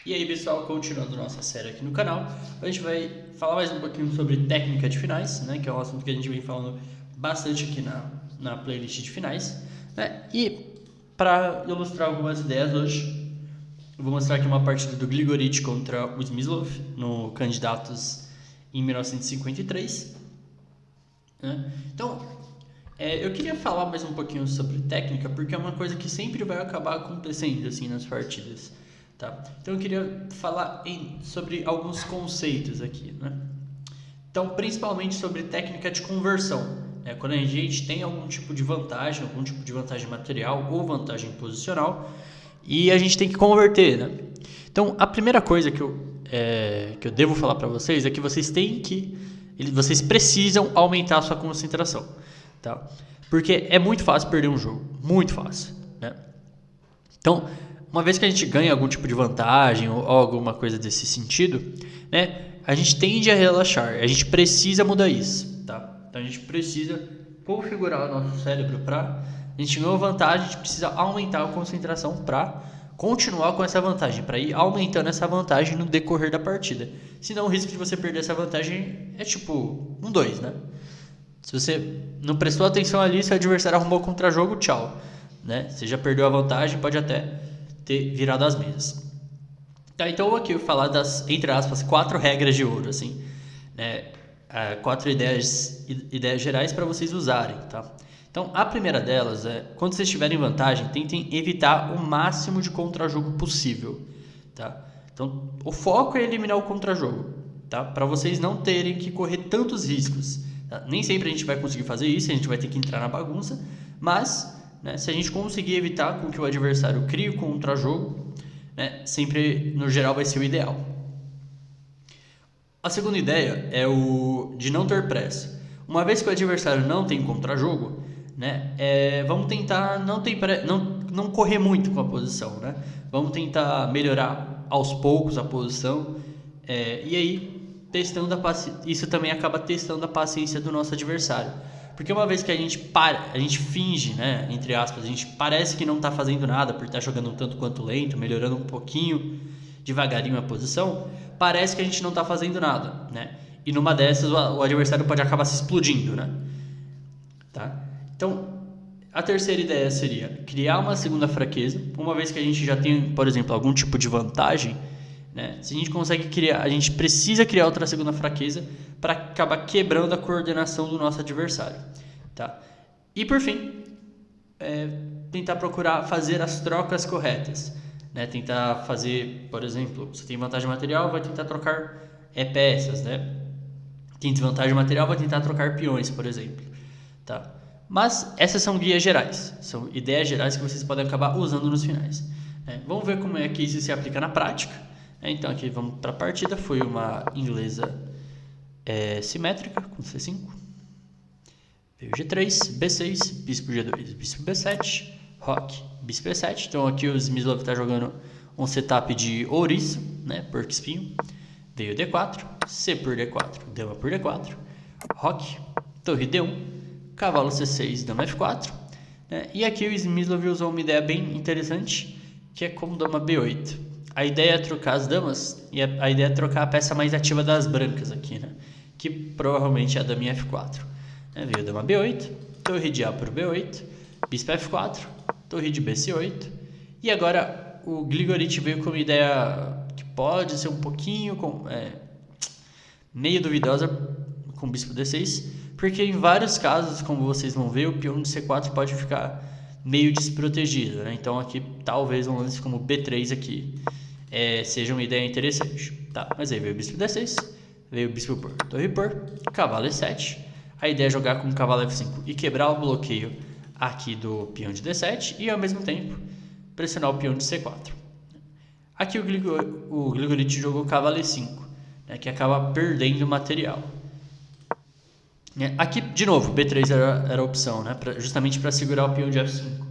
E aí pessoal, continuando nossa série aqui no canal, a gente vai falar mais um pouquinho sobre técnica de finais, né, que é um assunto que a gente vem falando bastante aqui na playlist de finais, né, e para ilustrar algumas ideias hoje, eu vou mostrar aqui uma partida do Grigoric contra o Smyslov no Candidatos em 1953, né. Então, eu queria falar mais um pouquinho sobre técnica, porque é uma coisa que sempre vai acabar acontecendo assim nas partidas. Tá? Então eu queria falar sobre alguns conceitos aqui, né? Então, principalmente sobre técnica de conversão, né? Quando a gente tem algum tipo de vantagem material ou vantagem posicional, e a gente tem que converter, né? Então, a primeira coisa que eu devo falar para vocês é que vocês precisam aumentar a sua concentração, tá? Porque é muito fácil perder um jogo, muito fácil, né? Então, uma vez que a gente ganha algum tipo de vantagem ou alguma coisa desse sentido, né, a gente tende a relaxar. A gente precisa mudar isso, tá? Então a gente precisa configurar o nosso cérebro para a gente ganhou vantagem, a gente precisa aumentar a concentração para continuar com essa vantagem, para ir aumentando essa vantagem no decorrer da partida. Senão o risco de você perder essa vantagem é tipo 2, né? Se você não prestou atenção ali, seu adversário arrumou o contra-jogo, tchau, né? Você já perdeu a vantagem, pode até ter virado as mesas. Tá, então aqui eu vou falar das, entre aspas, 4 regras de ouro, assim, né? 4 ideias gerais para vocês usarem, tá? Então a primeira delas é, quando vocês tiverem vantagem, tentem evitar o máximo de contra-jogo possível, tá? Então o foco é eliminar o contra-jogo, tá? Para vocês não terem que correr tantos riscos, tá? Nem sempre a gente vai conseguir fazer isso, a gente vai ter que entrar na bagunça, mas, né, se a gente conseguir evitar com que o adversário crie o contra-jogo, né, sempre no geral vai ser o ideal. A segunda ideia é o de não ter pressa. Uma vez que o adversário não tem contra-jogo, né, vamos tentar não correr muito com a posição, né? Vamos tentar melhorar aos poucos a posição, e aí testando isso também acaba testando a paciência do nosso adversário. Porque uma vez que a gente finge, né, entre aspas, a gente parece que não está fazendo nada por estar jogando um tanto quanto lento, melhorando um pouquinho, devagarinho a posição, parece que a gente não está fazendo nada, né? E numa dessas o adversário pode acabar se explodindo, né? Tá? Então, a terceira ideia seria criar uma segunda fraqueza, uma vez que a gente já tem, por exemplo, algum tipo de vantagem, né? Se a gente consegue criar, a gente precisa criar outra segunda fraqueza para acabar quebrando a coordenação do nosso adversário, tá? E por fim, tentar procurar fazer as trocas corretas, né? Tentar fazer, por exemplo, você tem vantagem material, vai tentar trocar peças, né? Tem desvantagem material, vai tentar trocar peões, por exemplo, tá? Mas essas são guias gerais, são ideias gerais que vocês podem acabar usando nos finais, né? Vamos ver como é que isso se aplica na prática. Então aqui vamos para a partida, foi uma inglesa simétrica com C5, veio G3, B6, bispo G2, bispo B7, roque, bispo E7. Então aqui o Smyslov está jogando um setup de ouriço, né, porco espinho, veio D4, C por D4, dama por D4, roque, torre D1, cavalo C6, dama F4, né? E aqui o Smyslov usou uma ideia bem interessante, que é como dama B8. A ideia é trocar as damas, e a ideia é trocar a peça mais ativa das brancas aqui, né? Que provavelmente é a daminha F4. Veio dama B8, torre de A por B8, bispo F4, torre de B C8. E agora o Grigoric veio com uma ideia que pode ser um pouquinho meio duvidosa com bispo D6, porque em vários casos, como vocês vão ver, o peão de C4 pode ficar meio desprotegido, né? Então aqui talvez um lance como B3 aqui seja uma ideia interessante, tá? Mas aí veio o bispo D6, veio o bispo por torre por, cavalo E7. A ideia é jogar com o cavalo F5 e quebrar o bloqueio aqui do peão de D7 e ao mesmo tempo pressionar o peão de C4. Aqui o Grigoric jogou cavalo E5, né, que acaba perdendo material. Aqui, de novo, B3 era a opção, né, justamente para segurar o peão de F5.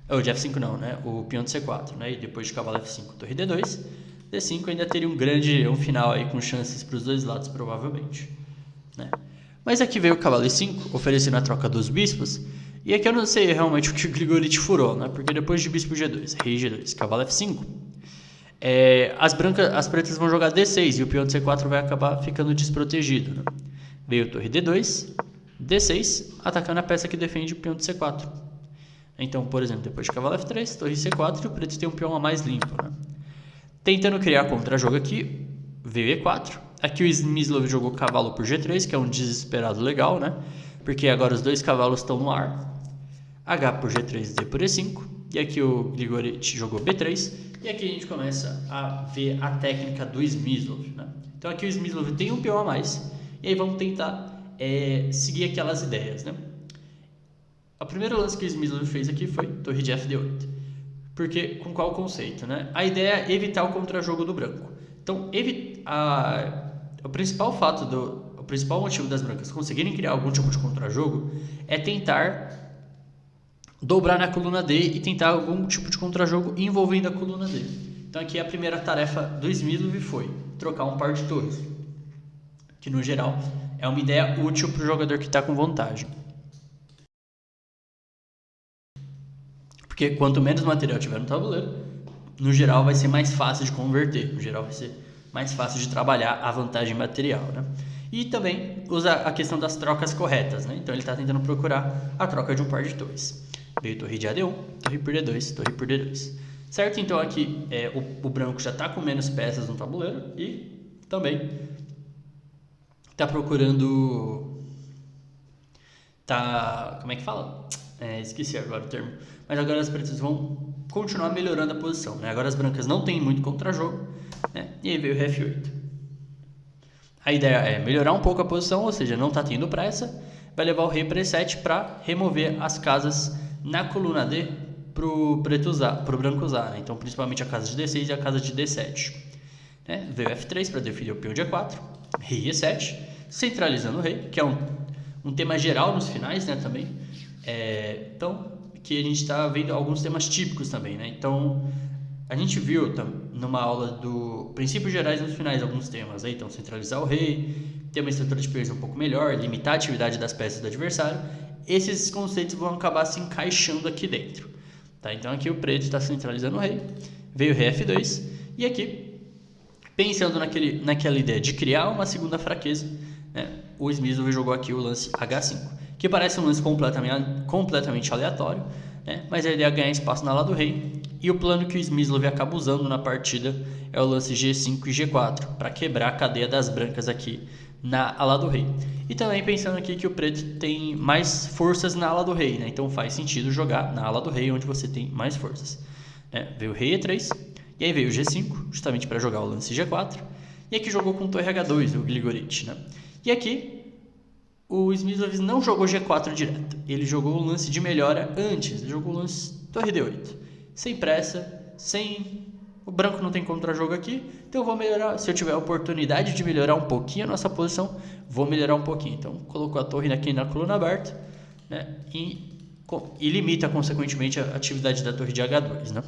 Ou de F5 não, né? O peão de C4, né? E depois de cavalo F5, torre D2, D5 ainda teria um final aí com chances para os dois lados, provavelmente, né? Mas aqui veio o cavalo E5, oferecendo a troca dos bispos, e aqui eu não sei realmente o que o Grigoric furou, né? Porque depois de bispo G2, rei G2, cavalo F5, as pretas vão jogar D6 e o peão de C4 vai acabar ficando desprotegido, né? Veio torre D2, D6, atacando a peça que defende o peão de C4. Então, por exemplo, depois de cavalo F3, torre C4 e o preto tem um peão a mais limpo, né? Tentando criar contra-jogo aqui, veio E4. Aqui o Smyslov jogou cavalo por G3, que é um desesperado legal, né? Porque agora os dois cavalos estão no ar. H por G3, D por E5. E aqui o Grigorit jogou B3. E aqui a gente começa a ver a técnica do Smyslov, né? Então aqui o Smyslov tem um peão a mais. E aí vamos tentar seguir aquelas ideias, né? O primeiro lance que o Smyslov fez aqui foi torre de FD8. Porque, com qual conceito, né? A ideia é evitar o contra-jogo do branco. Então, o principal motivo das brancas conseguirem criar algum tipo de contra-jogo é tentar dobrar na coluna D e tentar algum tipo de contra-jogo envolvendo a coluna D. Então, aqui a primeira tarefa do Smyslov foi trocar um par de torres, que no geral é uma ideia útil para o jogador que está com vantagem. Porque quanto menos material tiver no tabuleiro, no geral vai ser mais fácil de converter, no geral vai ser mais fácil de trabalhar a vantagem material, né? E também usa a questão das trocas corretas, né? Então ele está tentando procurar a troca de um par de torres. Veio torre de AD1, torre por D2, torre por D2. Certo? Então aqui o branco já está com menos peças no tabuleiro e também está procurando... como é que fala? Esqueci agora o termo. Mas agora as pretas vão continuar melhorando a posição, né? Agora as brancas não têm muito contra-jogo, né? E aí veio o F8. A ideia é melhorar um pouco a posição, ou seja, não está tendo pressa. Vai levar o rei para E7 para remover as casas na coluna D para o branco usar, né? Então principalmente a casa de D6 e a casa de D7. Né? Veio F3 para definir o peão de E4, rei E7, centralizando o rei, que é um tema geral nos finais, né, também. Então, que a gente está vendo alguns temas típicos também, né? Então, a gente viu numa aula do princípios gerais nos finais alguns temas, né? Então, centralizar o rei, ter uma estrutura de peões um pouco melhor, limitar a atividade das peças do adversário. Esses conceitos vão acabar se encaixando aqui dentro, tá? Então, aqui o preto está centralizando o rei, veio o rei F2, e aqui, pensando naquela ideia de criar uma segunda fraqueza, né? O Smyslov jogou aqui o lance H5. Que parece um lance completamente aleatório, né? Mas a ideia é ganhar espaço na ala do rei. E o plano que o Smyslov acaba usando na partida é o lance G5 e G4, para quebrar a cadeia das brancas aqui na ala do rei. E também pensando aqui que o preto tem mais forças na ala do rei, né? Então faz sentido jogar na ala do rei, onde você tem mais forças. Veio o rei E3, e aí veio o G5, justamente para jogar o lance G4. E aqui jogou com torre H2, o Grigorit, né? E aqui o Smyslov não jogou G4 direto, ele jogou o lance de melhora antes, ele jogou o lance torre D8, sem pressa, o branco não tem contra-jogo aqui, então eu vou melhorar, se eu tiver a oportunidade de melhorar um pouquinho a nossa posição, vou melhorar um pouquinho. Então colocou a torre aqui na coluna aberta, né, e limita consequentemente a atividade da torre de H2, né.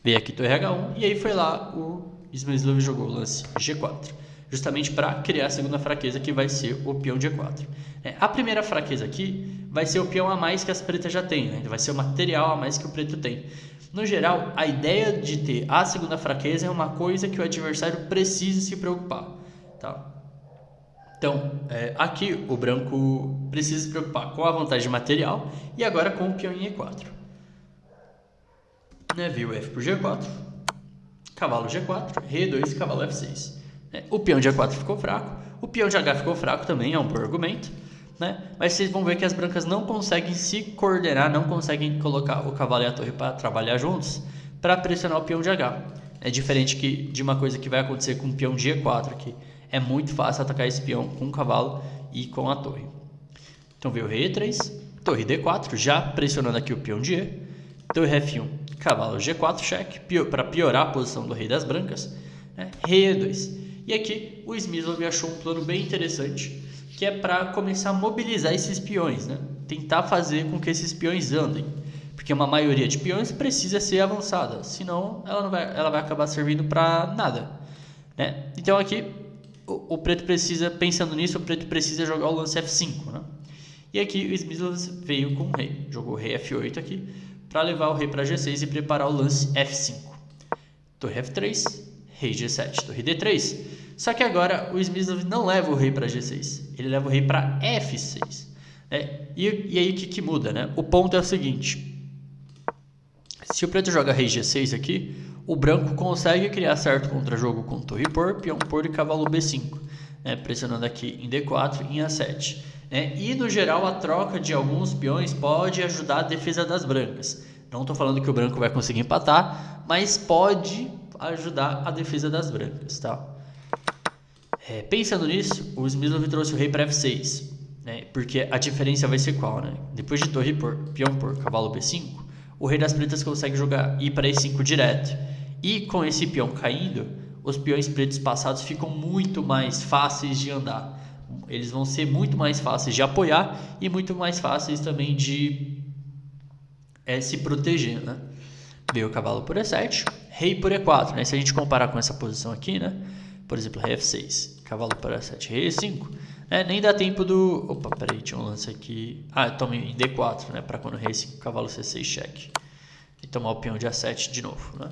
Veio aqui torre H1 e aí foi lá o Smyslov jogou o lance G4. Justamente para criar a segunda fraqueza, que vai ser o peão de E4. A primeira fraqueza aqui vai ser o peão a mais que as pretas já têm, né? Vai ser o material a mais que o preto tem. No geral, a ideia de ter a segunda fraqueza é uma coisa que o adversário precisa se preocupar, tá? Então, aqui o branco precisa se preocupar com a vantagem material e agora com o peão em E4. Veio F por G4, cavalo G4, rei E2, cavalo F6. O peão de A4 ficou fraco, o peão de H ficou fraco também, é um bom argumento, né? Mas vocês vão ver que as brancas não conseguem se coordenar, não conseguem colocar o cavalo e a torre para trabalhar juntos para pressionar o peão de H. É diferente de uma coisa que vai acontecer com o peão de E4, que é muito fácil atacar esse peão com o cavalo e com a torre. Então veio o rei E3, torre D4, já pressionando aqui o peão de E, torre F1, cavalo G4, cheque, para piorar a posição do rei das brancas, né? Rei E2. E aqui o Smyslov achou um plano bem interessante, que é para começar a mobilizar esses peões, né? Tentar fazer com que esses peões andem, porque uma maioria de peões precisa ser avançada, senão ela vai acabar servindo para nada, né? Então aqui o preto precisa, pensando nisso, o preto precisa jogar o lance F5, né? E aqui o Smyslov veio com o rei, jogou o rei F8 aqui, para levar o rei para G6 e preparar o lance F5. torre F3, rei G7, torre D3. Só que agora o Smyslov não leva o rei para G6, ele leva o rei para F6. E aí o que muda, né? O ponto é o seguinte: se o preto joga rei G6 aqui, o branco consegue criar certo contra-jogo com torre por, peão por e cavalo B5, né? Pressionando aqui em D4 e em A7. E no geral a troca de alguns peões pode ajudar a defesa das brancas. Não estou falando que o branco vai conseguir empatar, mas pode ajudar a defesa das brancas, tá? Pensando nisso, o Smyslov trouxe o rei para F6, né? Porque a diferença vai ser qual, né? Depois de torre por, peão por, cavalo B5, o rei das pretas consegue jogar ir para E5 direto. E com esse peão caindo, os peões pretos passados ficam muito mais fáceis de andar. Eles vão ser muito mais fáceis de apoiar e muito mais fáceis também de se proteger, né? Veio o cavalo por E7, rei por E4, né? Se a gente comparar com essa posição aqui, né? Por exemplo, rei F6, cavalo por E7, rei E5, né? Nem dá tempo do... Opa, peraí, tinha um lance aqui... toma em D4, né? Para quando rei E5, cavalo C6, cheque. E tomar o peão de A7 de novo, né?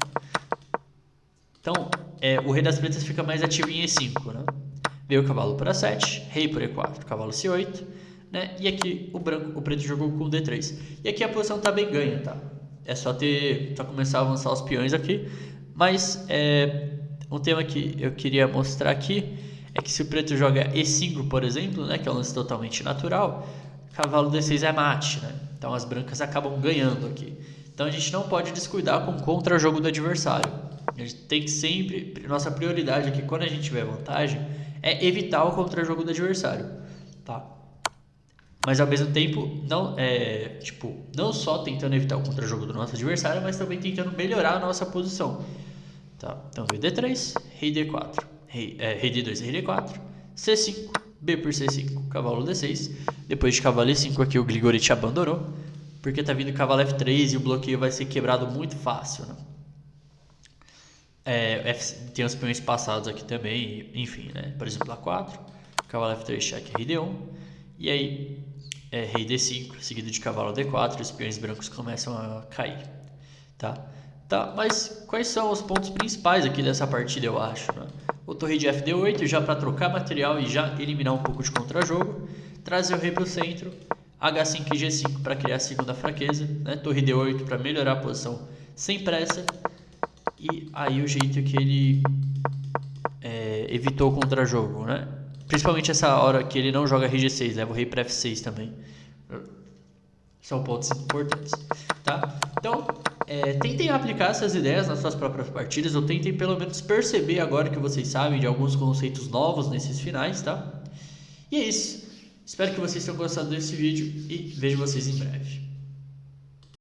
Então, o rei das pretas fica mais ativo em E5, né? Veio o cavalo por A7, rei por E4, cavalo C8, né? E aqui o preto jogou com D3. E aqui a posição tá bem ganha, tá? É só começar a avançar os peões aqui. Mas um tema que eu queria mostrar aqui é que se o preto joga E5, por exemplo, né? Que é um lance totalmente natural, cavalo D6 é mate, né? Então as brancas acabam ganhando aqui. Então a gente não pode descuidar com o contra-jogo do adversário. A gente tem que sempre... Nossa prioridade aqui, quando a gente tiver vantagem, é evitar o contra-jogo do adversário, tá? Mas ao mesmo tempo, não só tentando evitar o contra-jogo do nosso adversário, mas também tentando melhorar a nossa posição, tá? Então veio D3, rei D4, rei D2, rei D4, C5, B por C5, cavalo D6. Depois de cavalo E5 aqui o Grigorich abandonou, porque tá vindo cavalo F3 e o bloqueio vai ser quebrado muito fácil, né? Tem os peões passados aqui também, enfim, né? Por exemplo, A4, cavalo F3, cheque, rei D1, e aí rei D5, seguido de cavalo D4, os peões brancos começam a cair, tá? Mas quais são os pontos principais aqui dessa partida, eu acho, né? O torre de FD8 já para trocar material e já eliminar um pouco de contra-jogo, trazer o rei para o centro, H5 e G5 para criar a segunda fraqueza, né? Torre D8 para melhorar a posição sem pressa. E aí o jeito que ele evitou o contra-jogo, né? Principalmente essa hora que ele não joga rei G6, leva o rei para F6 também. São pontos importantes, tá? Então, tentem aplicar essas ideias nas suas próprias partidas, ou tentem pelo menos perceber agora que vocês sabem de alguns conceitos novos nesses finais, tá? E é isso. Espero que vocês tenham gostado desse vídeo e vejo vocês em breve.